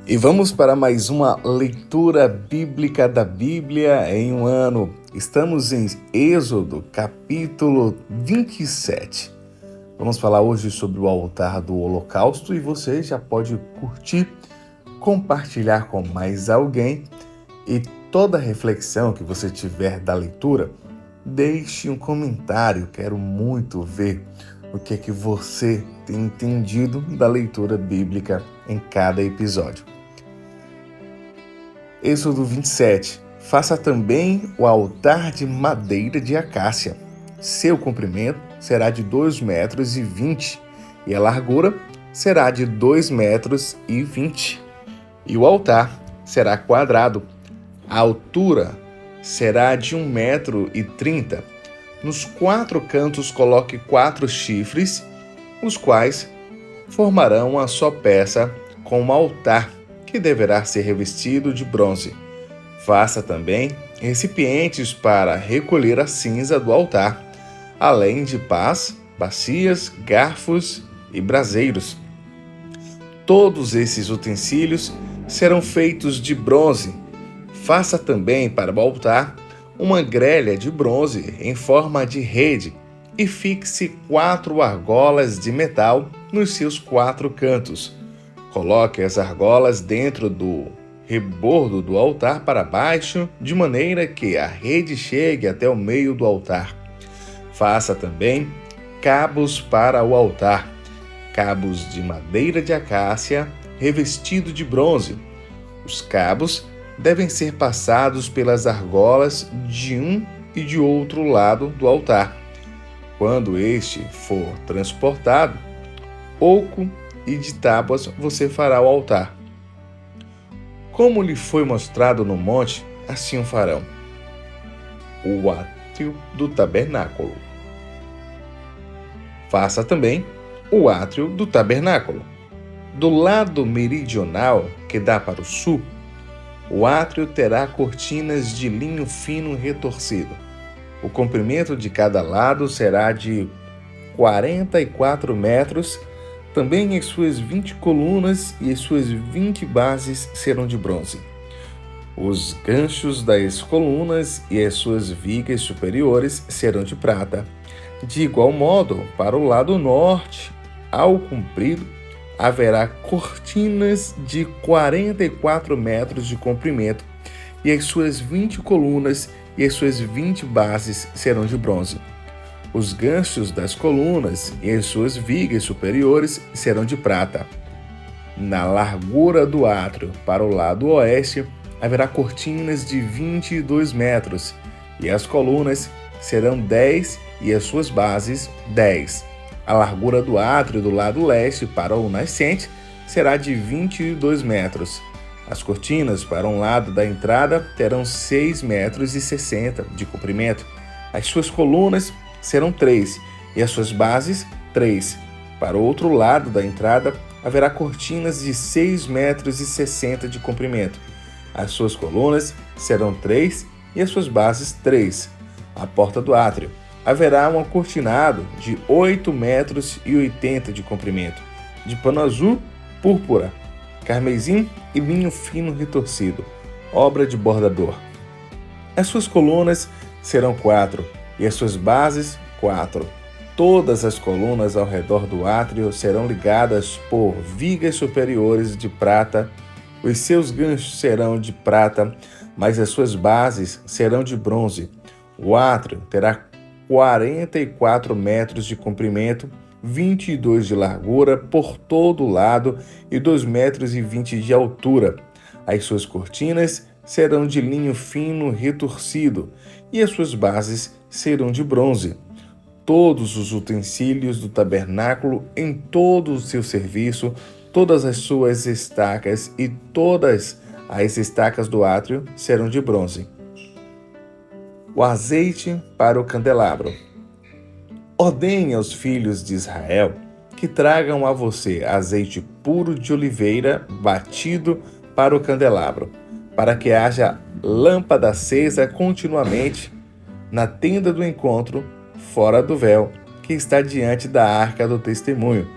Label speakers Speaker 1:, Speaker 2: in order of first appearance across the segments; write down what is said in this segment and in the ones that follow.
Speaker 1: E vamos para mais uma leitura bíblica da Bíblia em um ano. Estamos em Êxodo, capítulo 27. Vamos falar hoje sobre o altar do holocausto e você já pode curtir, compartilhar com mais alguém e toda reflexão que você tiver da leitura, deixe um comentário. Quero muito ver o que é que você tem entendido da leitura bíblica em cada episódio. Êxodo 27. Faça também o altar de madeira de acácia. Seu comprimento será de 2,20 metros e a largura será de 2,20 metros. E o altar será quadrado. A altura será de 1,30 metro. Nos 4 cantos coloque 4 chifres, os quais formarão uma só peça com um altar que deverá ser revestido de bronze. Faça também recipientes para recolher a cinza do altar, além de pás, bacias, garfos e braseiros. Todos esses utensílios serão feitos de bronze. Faça também para o altar uma grelha de bronze em forma de rede e fixe 4 argolas de metal nos seus 4 cantos. Coloque as argolas dentro do rebordo do altar para baixo, de maneira que a rede chegue até o meio do altar. Faça também cabos para o altar, cabos de madeira de acácia revestido de bronze. Os cabos devem ser passados pelas argolas de um e de outro lado do altar. Quando este for transportado, oco e de tábuas você fará o altar. Como lhe foi mostrado no monte, assim o farão. O átrio do tabernáculo. Faça também o átrio do tabernáculo. Do lado meridional, que dá para o sul, o átrio terá cortinas de linho fino retorcido. O comprimento de cada lado será de 44 metros. Também as suas 20 colunas e as suas 20 bases serão de bronze. Os ganchos das colunas e as suas vigas superiores serão de prata. De igual modo, para o lado norte, ao comprido, haverá cortinas de 44 metros de comprimento, e as suas 20 colunas e as suas 20 bases serão de bronze. Os ganchos das colunas e as suas vigas superiores serão de prata. Na largura do átrio para o lado oeste, haverá cortinas de 22 metros, e as colunas serão 10 e as suas bases 10. A largura do átrio do lado leste para o nascente será de 22 metros. As cortinas para um lado da entrada terão 6,60 metros de comprimento. As suas colunas serão 3 e as suas bases 3. Para o outro lado da entrada haverá cortinas de 6,60 metros de comprimento. As suas colunas serão 3 e as suas bases 3. À porta do átrio haverá um cortinado de 8,80 metros de comprimento, de pano azul, púrpura, carmesim e linho fino retorcido, obra de bordador. As suas colunas serão 4 e as suas bases 4. Todas as colunas ao redor do átrio serão ligadas por vigas superiores de prata. Os seus ganchos serão de prata, mas as suas bases serão de bronze. O átrio terá 44 metros de comprimento, 22 de largura por todo o lado e 2,20 metros de altura. As suas cortinas serão de linho fino retorcido e as suas bases serão de bronze. Todos os utensílios do tabernáculo em todo o seu serviço, todas as suas estacas e todas as estacas do átrio serão de bronze. O azeite para o candelabro. Ordene aos filhos de Israel que tragam a você azeite puro de oliveira batido para o candelabro, para que haja lâmpada acesa continuamente na tenda do encontro, fora do véu, que está diante da arca do testemunho.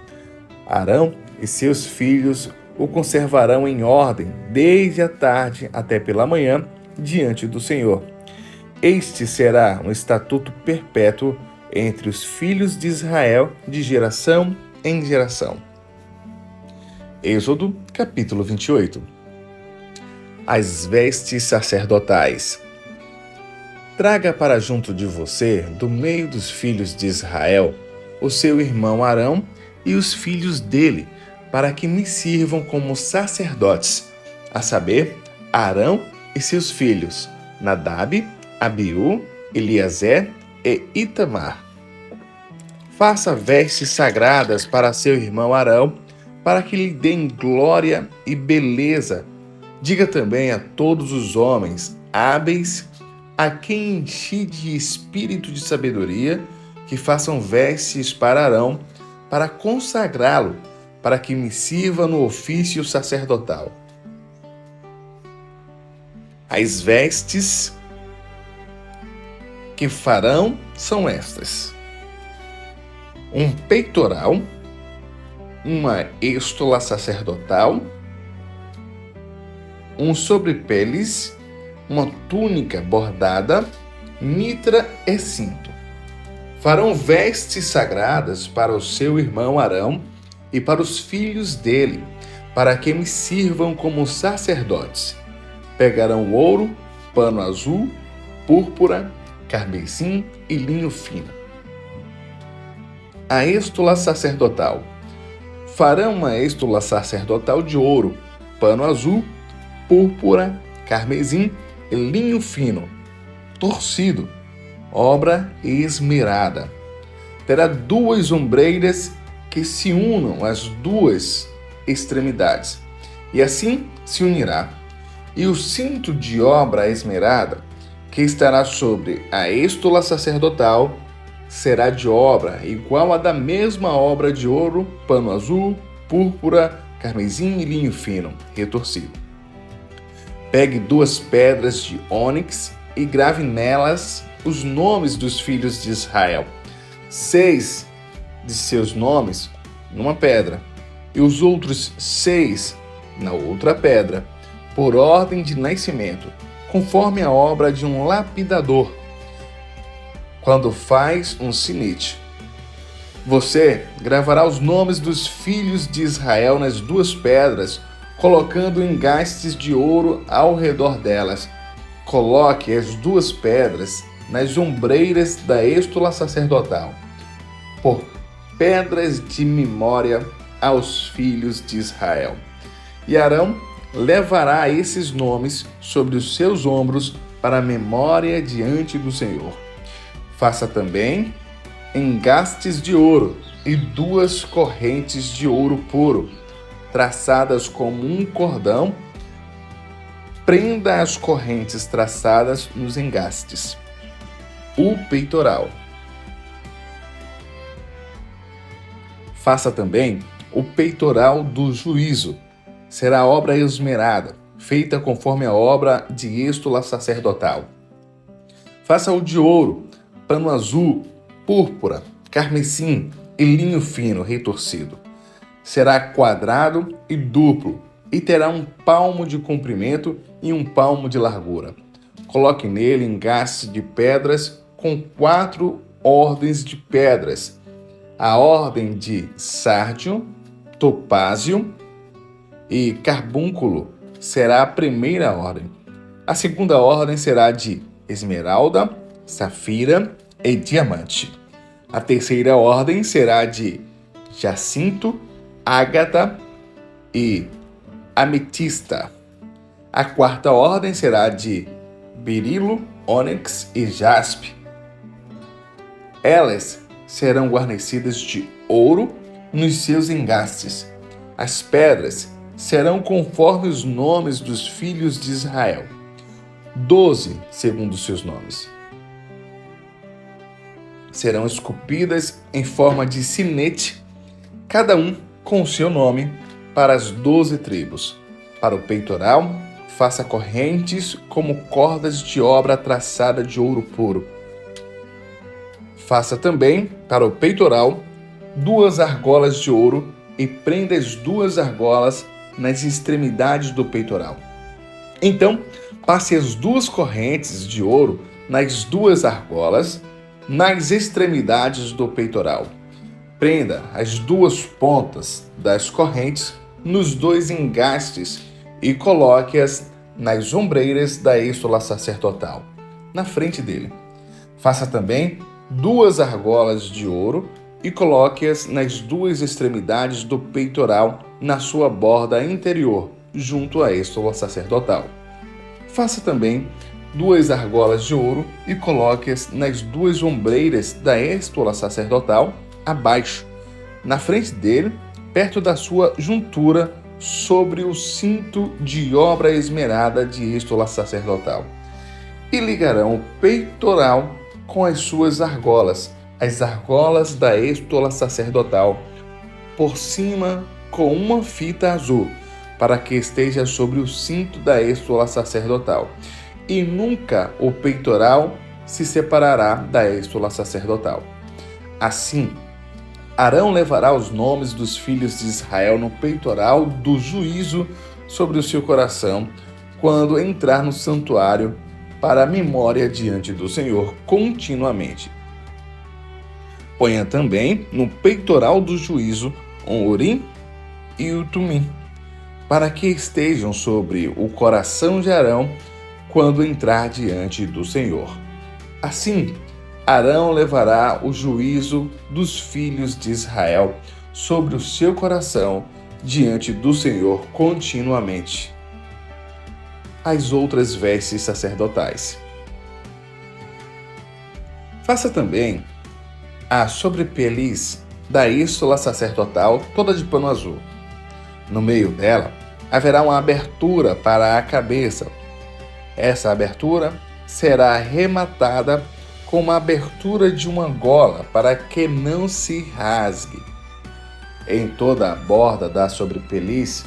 Speaker 1: Arão e seus filhos o conservarão em ordem, desde a tarde até pela manhã, diante do Senhor. Este será um estatuto perpétuo entre os filhos de Israel, de geração em geração. Êxodo, capítulo 28. As vestes sacerdotais. Traga para junto de você, do meio dos filhos de Israel, o seu irmão Arão e os filhos dele, para que me sirvam como sacerdotes, a saber, Arão e seus filhos, Nadab, Abiú, Eliazer e Itamar. Faça vestes sagradas para seu irmão Arão, para que lhe deem glória e beleza. Diga também a todos os homens hábeis, a quem enchi de espírito de sabedoria, que façam vestes para Arão, para consagrá-lo, para que me sirva no ofício sacerdotal. As vestes que farão são estas: um peitoral, uma estola sacerdotal, um sobrepeles, uma túnica bordada, mitra e cinto. Farão vestes sagradas para o seu irmão Arão e para os filhos dele, para que me sirvam como sacerdotes. Pegarão ouro, pano azul, púrpura, carmesim e linho fino. A estola sacerdotal. Farão uma estola sacerdotal de ouro, pano azul, púrpura, carmesim e linho fino, torcido, obra esmerada. Terá 2 ombreiras que se unam às 2 extremidades, e assim se unirá. E o cinto de obra esmerada, que estará sobre a estola sacerdotal, será de obra igual à da mesma obra de ouro, pano azul, púrpura, carmesim e linho fino, retorcido. Pegue 2 pedras de ônix e grave nelas os nomes dos filhos de Israel, 6 de seus nomes numa pedra, e os outros 6 na outra pedra, por ordem de nascimento, conforme a obra de um lapidador, quando faz um sinete. Você gravará os nomes dos filhos de Israel nas 2 pedras, colocando engastes de ouro ao redor delas. Coloque as 2 pedras nas ombreiras da estola sacerdotal, por pedras de memória aos filhos de Israel. E Arão levará esses nomes sobre os seus ombros para a memória diante do Senhor. Faça também engastes de ouro e 2 correntes de ouro puro, traçadas como um cordão. Prenda as correntes traçadas nos engastes. O peitoral. Faça também o peitoral do juízo. Será obra esmerada, feita conforme a obra de estola sacerdotal. Faça o de ouro, pano azul, púrpura, carmesim e linho fino retorcido. Será quadrado e duplo, e terá 1 palmo de comprimento e 1 palmo de largura. Coloque nele engastes de pedras com 4 ordens de pedras. A ordem de sárdio, topázio e carbúnculo será a primeira ordem. A segunda ordem será de esmeralda, safira e diamante. A terceira ordem será de jacinto, ágata e ametista. A quarta ordem será de berilo, ônix e jaspe. Elas serão guarnecidas de ouro nos seus engastes. As pedras serão conforme os nomes dos filhos de Israel, 12 segundo seus nomes. Serão esculpidas em forma de sinete, cada um com o seu nome, para as 12 tribos. Para o peitoral, faça correntes como cordas de obra traçada de ouro puro. Faça também, para o peitoral, 2 argolas de ouro e prenda as 2 argolas nas extremidades do peitoral. Então, passe as 2 correntes de ouro nas 2 argolas, nas extremidades do peitoral. Prenda as 2 pontas das correntes nos 2 engastes e coloque-as nas ombreiras da estola sacerdotal, na frente dele. Faça também 2 argolas de ouro e coloque-as nas 2 extremidades do peitoral, na sua borda interior, junto à estola sacerdotal. Faça também 2 argolas de ouro e coloque-as nas 2 ombreiras da estola sacerdotal, abaixo, na frente dele, perto da sua juntura, sobre o cinto de obra esmerada de estola sacerdotal. E ligarão o peitoral com as suas argolas, as argolas da estola sacerdotal, por cima com uma fita azul, para que esteja sobre o cinto da estola sacerdotal. E nunca o peitoral se separará da estola sacerdotal. Assim, Arão levará os nomes dos filhos de Israel no peitoral do juízo sobre o seu coração, quando entrar no santuário, para a memória diante do Senhor continuamente. Ponha também no peitoral do juízo o Urim e o Tumim, para que estejam sobre o coração de Arão quando entrar diante do Senhor. Assim, Arão levará o juízo dos filhos de Israel sobre o seu coração diante do Senhor continuamente. As outras vestes sacerdotais. Faça também a sobrepeliz da estola sacerdotal toda de pano azul. No meio dela haverá uma abertura para a cabeça. Essa abertura será arrematada com uma abertura de uma gola para que não se rasgue. Em toda a borda da sobrepeliz,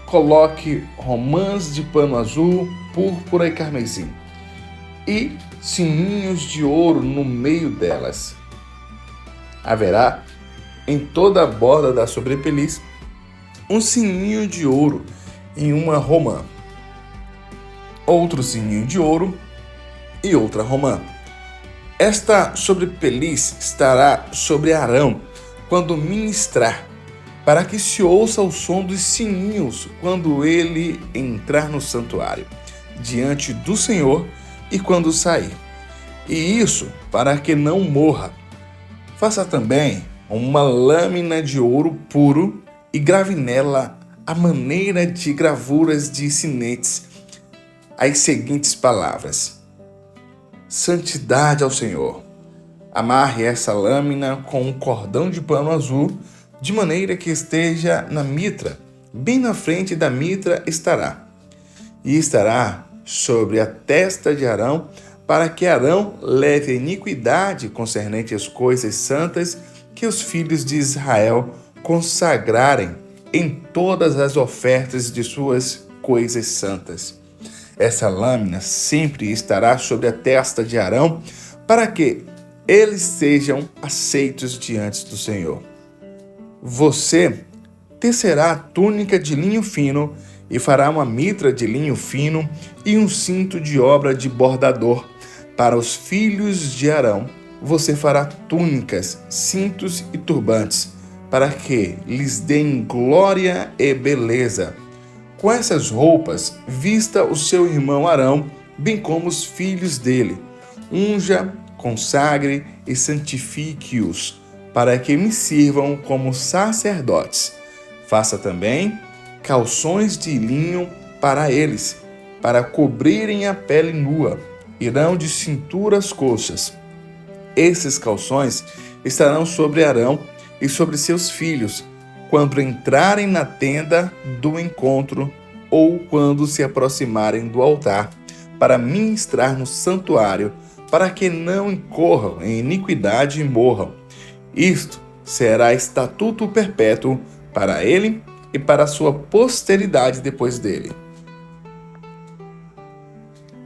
Speaker 1: coloque romãs de pano azul, púrpura e carmesim, e sininhos de ouro no meio delas. Haverá em toda a borda da sobrepeliz um sininho de ouro em uma romã, outro sininho de ouro e outra romã. Esta sobrepeliz estará sobre Arão quando ministrar, para que se ouça o som dos sininhos quando ele entrar no santuário, diante do Senhor e quando sair. E isso para que não morra. Faça também uma lâmina de ouro puro e grave nela, à maneira de gravuras de sinetes, as seguintes palavras: Santidade ao Senhor. Amarre essa lâmina com um cordão de pano azul, de maneira que esteja na mitra, bem na frente da mitra estará. E estará sobre a testa de Arão, para que Arão leve a iniquidade concernente às coisas santas que os filhos de Israel consagrarem em todas as ofertas de suas coisas santas. Essa lâmina sempre estará sobre a testa de Arão, para que eles sejam aceitos diante do Senhor. Você tecerá a túnica de linho fino e fará uma mitra de linho fino e um cinto de obra de bordador. Para os filhos de Arão, você fará túnicas, cintos e turbantes, para que lhes deem glória e beleza. Com essas roupas, vista o seu irmão Arão, bem como os filhos dele. Unja, consagre e santifique-os, para que me sirvam como sacerdotes. Faça também calções de linho para eles, para cobrirem a pele nua. Irão de cintura às coxas. Esses calções estarão sobre Arão e sobre seus filhos, quando entrarem na tenda do encontro ou quando se aproximarem do altar, para ministrar no santuário, para que não incorram em iniquidade e morram. Isto será estatuto perpétuo para ele e para a sua posteridade depois dele.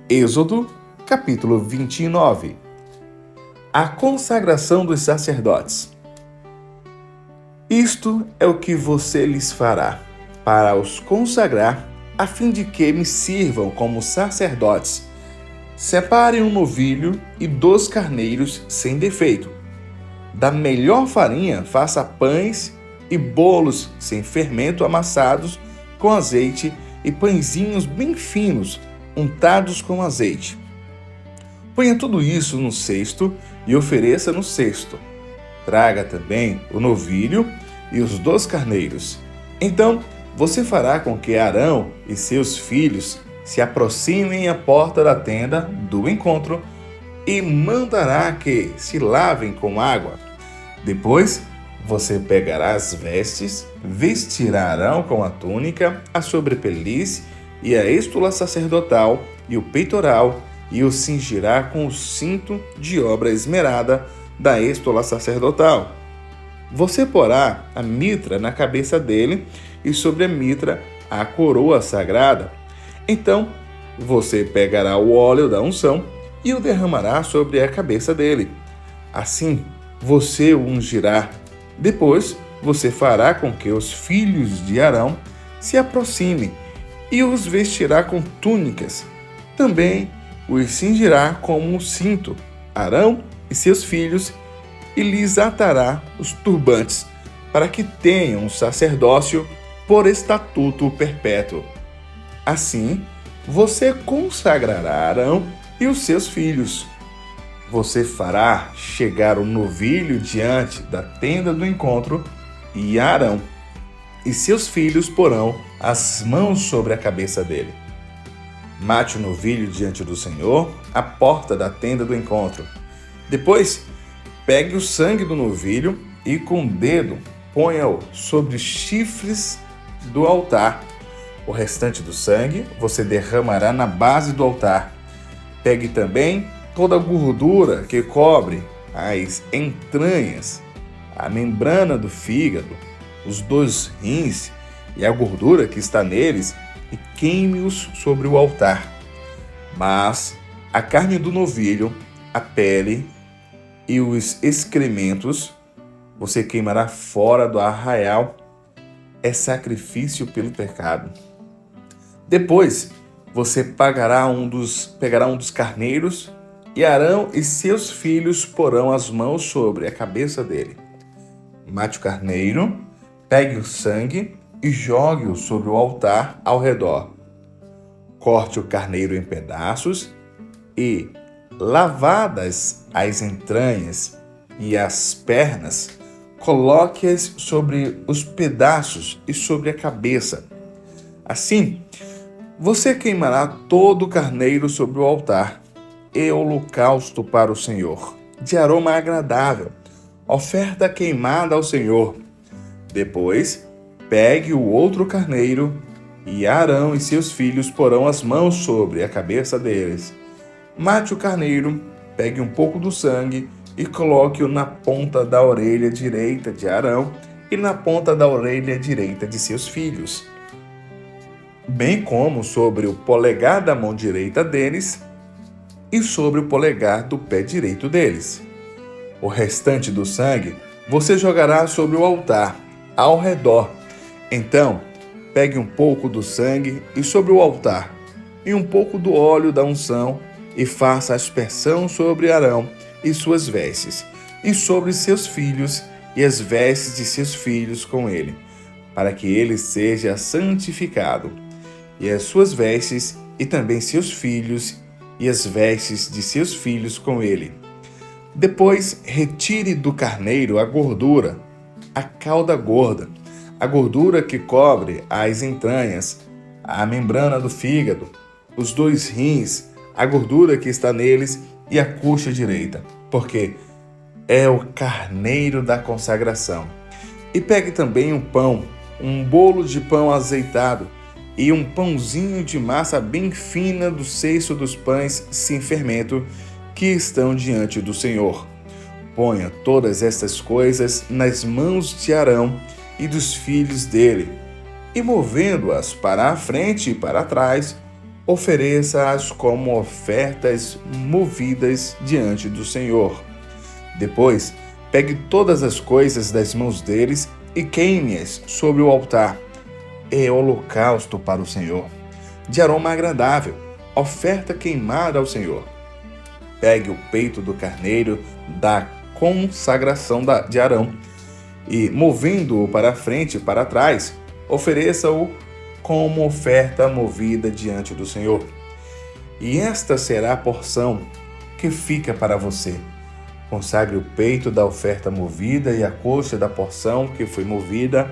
Speaker 1: Êxodo, capítulo 29. A consagração dos sacerdotes. Isto é o que você lhes fará. para os consagrar, a fim de que me sirvam como sacerdotes. Separe um novilho e 2 carneiros sem defeito. Da melhor farinha faça pães e bolos sem fermento amassados com azeite e pãezinhos bem finos, untados com azeite. Ponha tudo isso no cesto e ofereça no cesto. Traga também o novilho e os 2 carneiros. Então você fará com que Arão e seus filhos se aproximem à porta da tenda do encontro e mandará que se lavem com água. Depois você pegará as vestes, vestirá Arão com a túnica, a sobrepeliz e a estula sacerdotal e o peitoral, e o cingirá com o cinto de obra esmerada da estula sacerdotal. Você porá a mitra na cabeça dele e sobre a mitra a coroa sagrada. Então você pegará o óleo da unção e o derramará sobre a cabeça dele. Assim você o ungirá. Depois você fará com que os filhos de Arão se aproximem e os vestirá com túnicas. Também os cingirá como um cinto, Arão e seus filhos, e lhes atará os turbantes, para que tenham um sacerdócio por estatuto perpétuo. Assim, você consagrará Arão e os seus filhos. Você fará chegar o novilho diante da tenda do encontro, e Arão e seus filhos porão as mãos sobre a cabeça dele. Mate o novilho diante do Senhor, à porta da tenda do encontro. Depois, pegue o sangue do novilho e com o dedo ponha-o sobre os chifres do altar. O restante do sangue você derramará na base do altar. Pegue também toda a gordura que cobre as entranhas, a membrana do fígado, os 2 rins e a gordura que está neles, e queime-os sobre o altar. Mas a carne do novilho, a pele e os excrementos você queimará fora do arraial. É sacrifício pelo pecado. Depois você pegará um dos carneiros, e Arão e seus filhos porão as mãos sobre a cabeça dele. Mate o carneiro, pegue o sangue e jogue-o sobre o altar ao redor. Corte o carneiro em pedaços e, lavadas as entranhas e as pernas, coloque-as sobre os pedaços e sobre a cabeça. Assim, você queimará todo o carneiro sobre o altar, e holocausto para o Senhor, de aroma agradável, oferta queimada ao Senhor. Depois, pegue o outro carneiro, e Arão e seus filhos porão as mãos sobre a cabeça deles. Mate o carneiro, pegue um pouco do sangue e coloque-o na ponta da orelha direita de Arão e na ponta da orelha direita de seus filhos, bem como sobre o polegar da mão direita deles e sobre o polegar do pé direito deles. O restante do sangue você jogará sobre o altar, ao redor. Então, pegue um pouco do sangue e sobre o altar, e um pouco do óleo da unção, e faça a aspersão sobre Arão e suas vestes, e sobre seus filhos e as vestes de seus filhos com ele, para que ele seja santificado, e as suas vestes, e também seus filhos, e as vestes de seus filhos com ele. Depois, retire do carneiro a gordura, a cauda gorda, a gordura que cobre as entranhas, a membrana do fígado, os 2 rins, a gordura que está neles e a coxa direita, porque é o carneiro da consagração. E pegue também um pão, um bolo de pão azeitado, e um pãozinho de massa bem fina do cesto dos pães sem fermento que estão diante do Senhor. Ponha todas estas coisas nas mãos de Arão e dos filhos dele, e movendo-as para a frente e para trás, ofereça-as como ofertas movidas diante do Senhor. Depois, pegue todas as coisas das mãos deles e queime-as sobre o altar. é holocausto para o Senhor, de aroma agradável, oferta queimada ao Senhor. Pegue o peito do carneiro da consagração de Arão e, movendo-o para frente e para trás, ofereça-o como oferta movida diante do Senhor. E esta será a porção que fica para você. Consagre o peito da oferta movida e a coxa da porção que foi movida,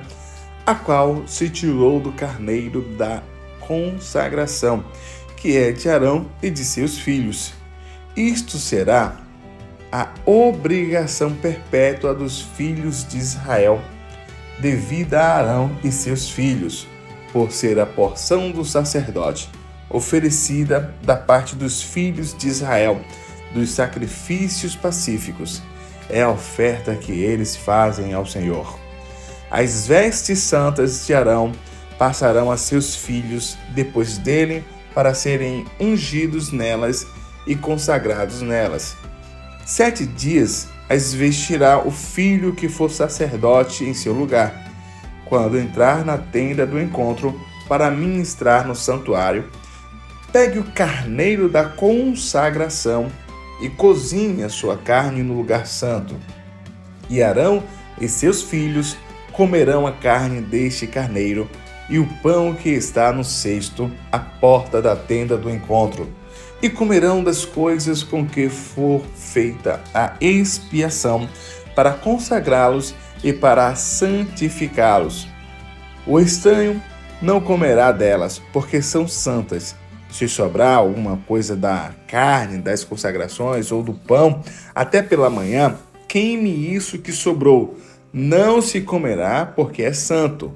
Speaker 1: a qual se tirou do carneiro da consagração, que é de Arão e de seus filhos. Isto será a obrigação perpétua dos filhos de Israel, devida a Arão e seus filhos, por ser a porção do sacerdote, oferecida da parte dos filhos de Israel, dos sacrifícios pacíficos. É a oferta que eles fazem ao Senhor. As vestes santas de Arão passarão a seus filhos depois dele, para serem ungidos nelas e consagrados nelas. 7 dias as vestirá o filho que for sacerdote em seu lugar, quando entrar na tenda do encontro para ministrar no santuário. Pegue o carneiro da consagração e cozinhe a sua carne no lugar santo. E Arão e seus filhos comerão a carne deste carneiro e o pão que está no cesto, à porta da tenda do encontro, e comerão das coisas com que for feita a expiação, para consagrá-los e para santificá-los. O estranho não comerá delas, porque são santas. Se sobrar alguma coisa da carne, das consagrações ou do pão, até pela manhã, queime isso que sobrou. Não se comerá, porque é santo.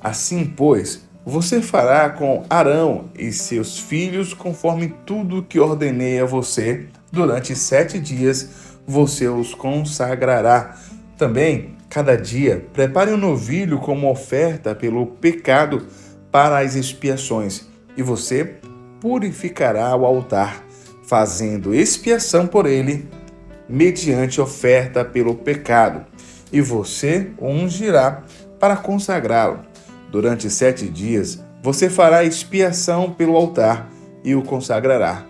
Speaker 1: Assim, pois, você fará com Arão e seus filhos conforme tudo que ordenei a você. Durante 7 dias você os consagrará. Também, cada dia, prepare um novilho como oferta pelo pecado para as expiações, e você purificará o altar, fazendo expiação por ele, mediante oferta pelo pecado, e você o ungirá para consagrá-lo. Durante 7 dias, você fará expiação pelo altar e o consagrará.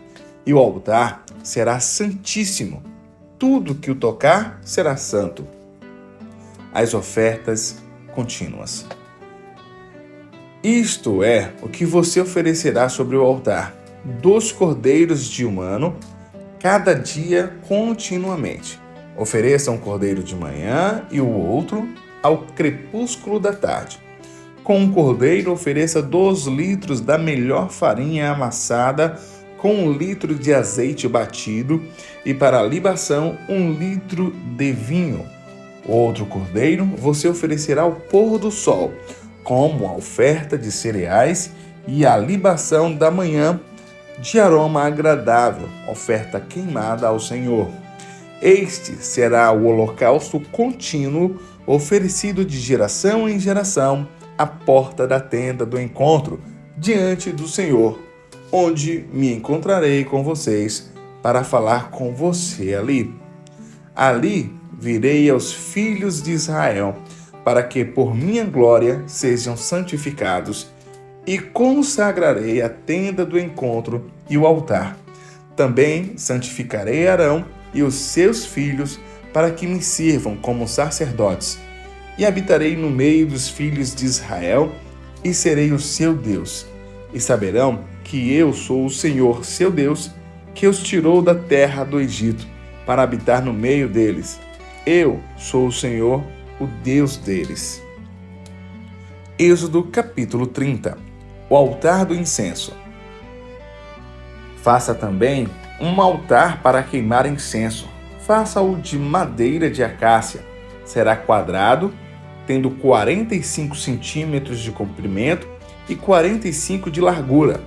Speaker 1: E o altar será santíssimo. Tudo que o tocar será santo. As ofertas contínuas. Isto é o que você oferecerá sobre o altar: 2 cordeiros de um ano, cada dia continuamente. Ofereça um cordeiro de manhã e o outro ao crepúsculo da tarde. Com um cordeiro, ofereça 2 litros da melhor farinha amassada com 1 litro de azeite batido, e para a libação 1 litro de vinho. Outro cordeiro você oferecerá ao pôr do sol, como a oferta de cereais e a libação da manhã de aroma agradável, oferta queimada ao Senhor. Este será o holocausto contínuo, oferecido de geração em geração, à porta da tenda do encontro, diante do Senhor, onde me encontrarei com vocês para falar com você ali. Ali virei aos filhos de Israel, para que por minha glória sejam santificados, e consagrarei a tenda do encontro e o altar. Também santificarei Arão e os seus filhos, para que me sirvam como sacerdotes. E habitarei no meio dos filhos de Israel, e serei o seu Deus. E saberão que eu sou o Senhor, seu Deus, que os tirou da terra do Egito, para habitar no meio deles. Eu sou o Senhor, o Deus deles. Êxodo capítulo 30. O altar do incenso. Faça também um altar para queimar incenso. Faça-o de madeira de acácia. Será quadrado, tendo 45 centímetros de comprimento e 45 de largura.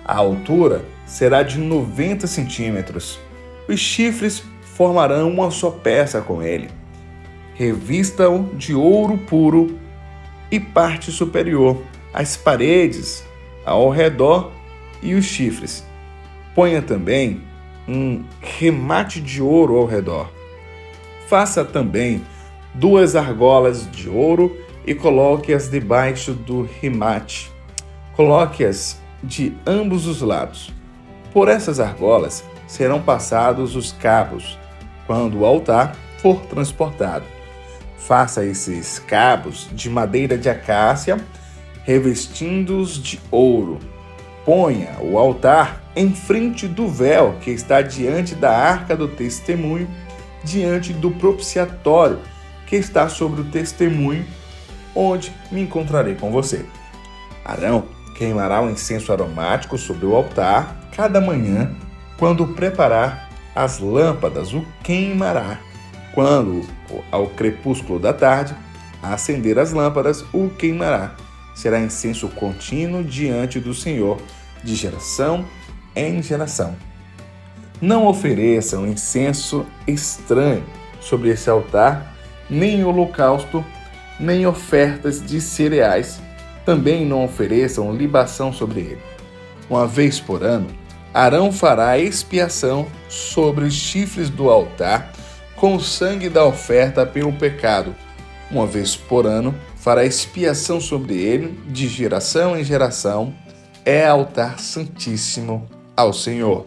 Speaker 1: A altura será de 90 centímetros. Os chifres formarão uma só peça com ele. Revista-o de ouro puro e parte superior, as paredes ao redor e os chifres. Ponha também um remate de ouro ao redor. Faça também 2 argolas de ouro e coloque-as debaixo do remate. Coloque-as de ambos os lados. Por essas argolas serão passados os cabos, quando o altar for transportado. Faça esses cabos de madeira de acácia, revestindo-os de ouro. Ponha o altar em frente do véu que está diante da arca do testemunho, diante do propiciatório que está sobre o testemunho, onde me encontrarei com você. Arão queimará o incenso aromático sobre o altar cada manhã, quando preparar as lâmpadas, o queimará. Quando, ao crepúsculo da tarde, acender as lâmpadas, o queimará. Será incenso contínuo diante do Senhor, de geração em geração. Não ofereçam incenso estranho sobre esse altar, nem holocausto, nem ofertas de cereais. Também não ofereçam libação sobre ele. Uma vez por ano, Arão fará expiação sobre os chifres do altar com o sangue da oferta pelo pecado. Uma vez por ano, fará expiação sobre ele, de geração em geração. É altar santíssimo ao Senhor.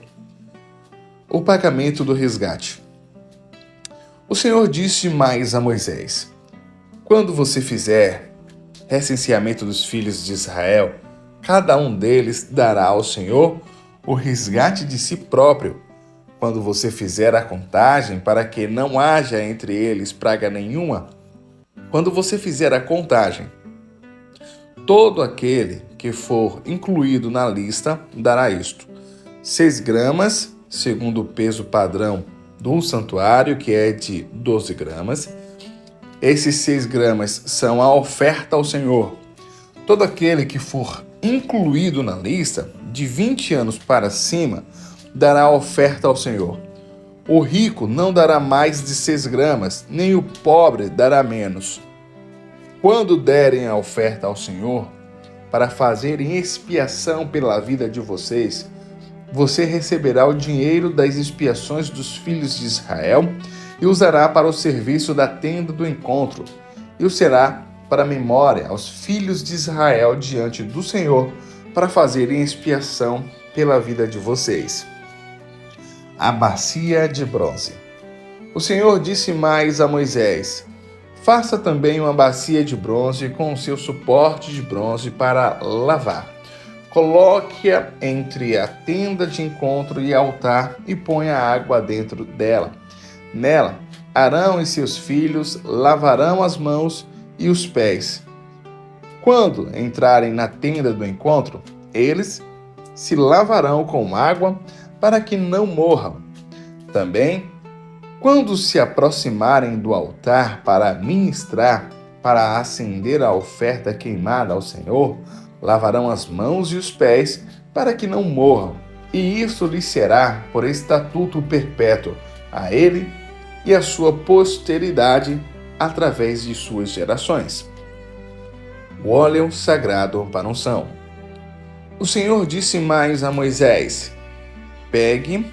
Speaker 1: O pagamento do resgate. O Senhor disse mais a Moisés: quando você fizer recenseamento dos filhos de Israel, cada um deles dará ao Senhor o resgate de si próprio. Quando você fizer a contagem, para que não haja entre eles praga nenhuma, quando você fizer a contagem, todo aquele que for incluído na lista dará isto: 6 gramas, segundo o peso padrão do santuário, que é de 12 gramas. Esses 6 gramas são a oferta ao Senhor. Todo aquele que for incluído na lista, de 20 anos para cima, dará a oferta ao Senhor. O rico não dará mais de 6 gramas, nem o pobre dará menos. Quando derem a oferta ao Senhor, para fazerem expiação pela vida de vocês, você receberá o dinheiro das expiações dos filhos de Israel e usará para o serviço da tenda do encontro, e o será para memória aos filhos de Israel diante do Senhor, para fazerem expiação pela vida de vocês. A bacia de bronze. O Senhor disse mais a Moisés: faça também uma bacia de bronze com o seu suporte de bronze para lavar. Coloque-a entre a tenda de encontro e altar e ponha água dentro dela. Nela, Arão e seus filhos lavarão as mãos e os pés. Quando entrarem na tenda do encontro, eles se lavarão com água para que não morram. Também, quando se aproximarem do altar para ministrar, para acender a oferta queimada ao Senhor, lavarão as mãos e os pés para que não morram. E isso lhes será por estatuto perpétuo a ele e a sua posteridade através de suas gerações. O óleo sagrado para unção. O Senhor disse mais a Moisés: pegue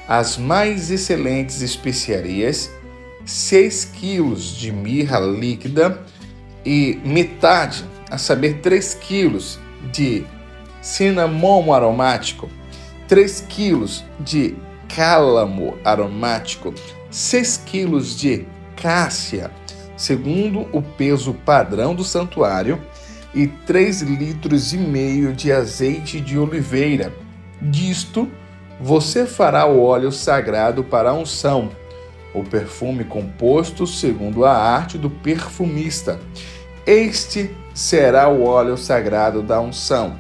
Speaker 1: as mais excelentes especiarias, 6 quilos de mirra líquida e metade, a saber, 3 quilos de cinamomo aromático, 3 quilos de cálamo aromático, 6 quilos de cássia, segundo o peso padrão do santuário, e 3,5 litros de azeite de oliveira. Disto, você fará o óleo sagrado para a unção, o perfume composto segundo a arte do perfumista. Este será o óleo sagrado da unção.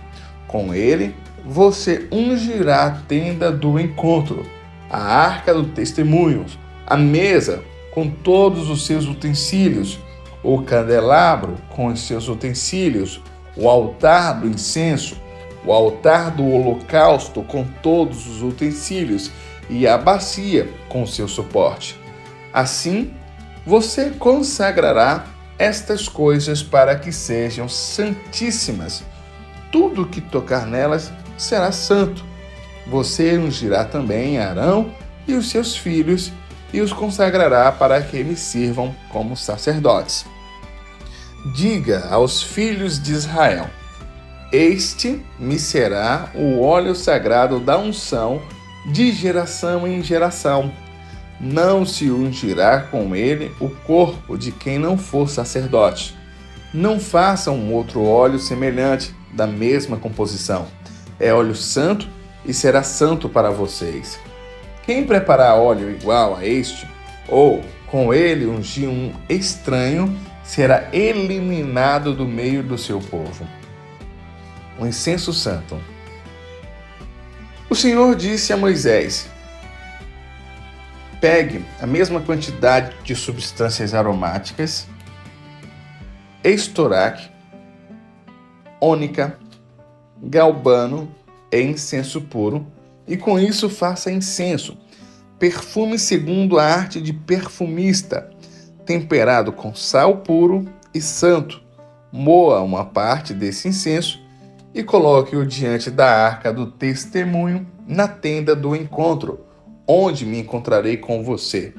Speaker 1: Com ele, você ungirá a tenda do encontro, a arca do testemunho, a mesa com todos os seus utensílios, o candelabro com os seus utensílios, o altar do incenso, o altar do holocausto com todos os utensílios e a bacia com seu suporte. Assim, você consagrará estas coisas para que sejam santíssimas. Tudo que tocar nelas será santo. Você ungirá também Arão e os seus filhos e os consagrará para que eles sirvam como sacerdotes. Diga aos filhos de Israel: este me será o óleo sagrado da unção de geração em geração. Não se ungirá com ele o corpo de quem não for sacerdote. Não façam um outro óleo semelhante, da mesma composição. É óleo santo e será santo para vocês. Quem preparar óleo igual a este, ou com ele ungir um estranho, será eliminado do meio do seu povo. O incenso santo. O Senhor disse a Moisés: pegue a mesma quantidade de substâncias aromáticas, estoraque, ônica, galbano e incenso puro, e com isso faça incenso, perfume segundo a arte de perfumista, temperado com sal puro e santo. Moa uma parte desse incenso e coloque-o diante da arca do testemunho na tenda do encontro, onde me encontrarei com você.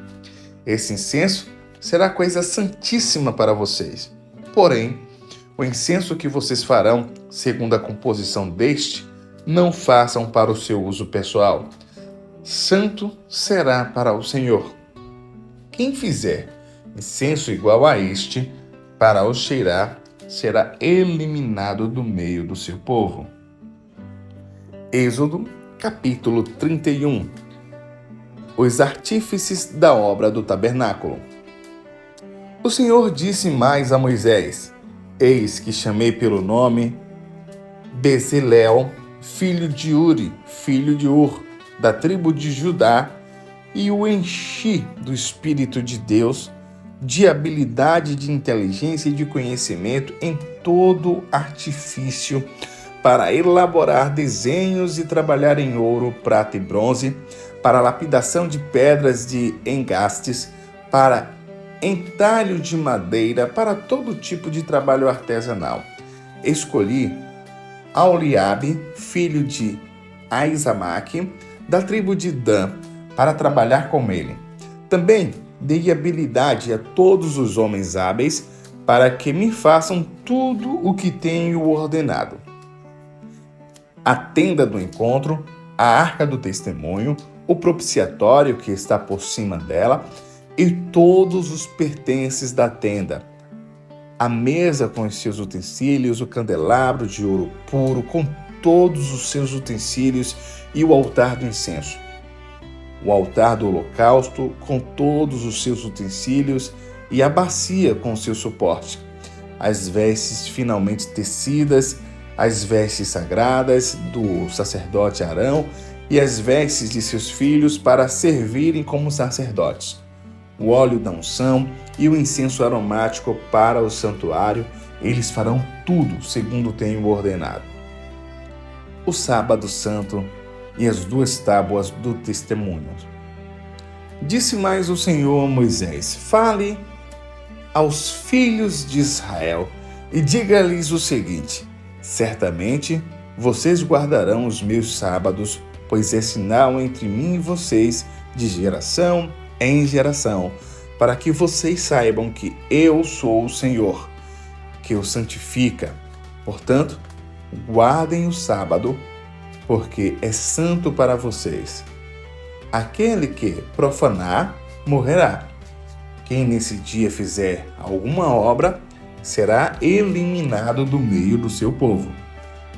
Speaker 1: Esse incenso será coisa santíssima para vocês. Porém, o incenso que vocês farão, segundo a composição deste, não façam para o seu uso pessoal. Santo será para o Senhor. Quem fizer incenso igual a este, para o cheirar, será eliminado do meio do seu povo. Êxodo, capítulo 31. Os artífices da obra do tabernáculo. O Senhor disse mais a Moisés: eis que chamei pelo nome Bezaleel, filho de Uri, filho de Ur, da tribo de Judá, e o enchi do Espírito de Deus, de habilidade, de inteligência e de conhecimento em todo artifício, para elaborar desenhos e trabalhar em ouro, prata e bronze, para lapidação de pedras de engastes, para entalho de madeira, para todo tipo de trabalho artesanal. Escolhi Aholiabe, filho de Aizamaque, da tribo de Dan, para trabalhar com ele. Também dei habilidade a todos os homens hábeis, para que me façam tudo o que tenho ordenado: a tenda do encontro, a arca do testemunho, o propiciatório que está por cima dela e todos os pertences da tenda, a mesa com os seus utensílios, o candelabro de ouro puro com todos os seus utensílios e o altar do incenso, o altar do holocausto com todos os seus utensílios e a bacia com seu suporte, as vestes finalmente tecidas, as vestes sagradas do sacerdote Arão e as vestes de seus filhos para servirem como sacerdotes, o óleo da unção e o incenso aromático para o santuário. Eles farão tudo segundo tenho ordenado. O sábado santo e as 2 tábuas do testemunho. Disse mais o Senhor a Moisés: fale aos filhos de Israel e diga-lhes o seguinte: certamente vocês guardarão os meus sábados, pois é sinal entre mim e vocês de geração em geração, para que vocês saibam que eu sou o Senhor, que o santifica. Portanto, guardem o sábado, porque é santo para vocês. Aquele que profanar, morrerá. Quem nesse dia fizer alguma obra, será eliminado do meio do seu povo.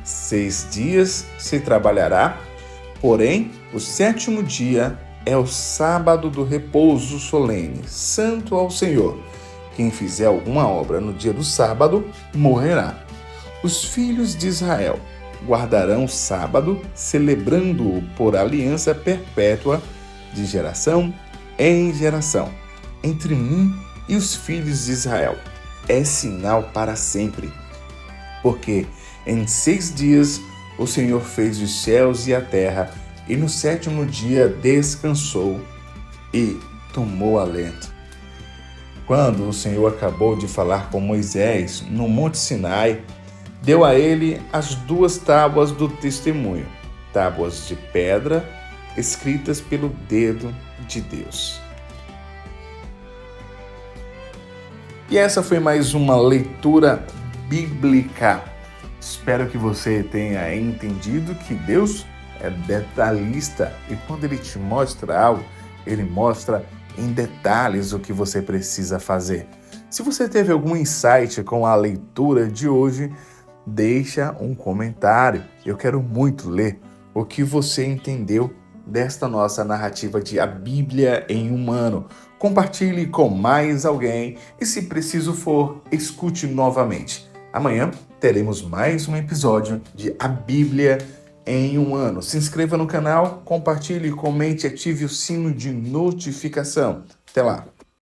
Speaker 1: 6 dias se trabalhará, porém, o 7º dia é o sábado do repouso solene, santo ao Senhor. Quem fizer alguma obra no dia do sábado, morrerá. Os filhos de Israel guardarão o sábado, celebrando-o por aliança perpétua de geração em geração, entre mim e os filhos de Israel. É sinal para sempre. Porque em 6 dias o Senhor fez os céus e a terra, e no 7º dia descansou e tomou alento. Quando o Senhor acabou de falar com Moisés no Monte Sinai, deu a ele as 2 tábuas do testemunho, tábuas de pedra escritas pelo dedo de Deus. E essa foi mais uma leitura bíblica. Espero que você tenha entendido que Deus é detalhista e quando Ele te mostra algo, Ele mostra em detalhes o que você precisa fazer. Se você teve algum insight com a leitura de hoje, deixa um comentário. Eu quero muito ler o que você entendeu desta nossa narrativa de A Bíblia em um Ano. Compartilhe com mais alguém e, se preciso for, escute novamente. Amanhã teremos mais um episódio de A Bíblia em um Ano. Se inscreva no canal, compartilhe, comente e ative o sino de notificação. Até lá!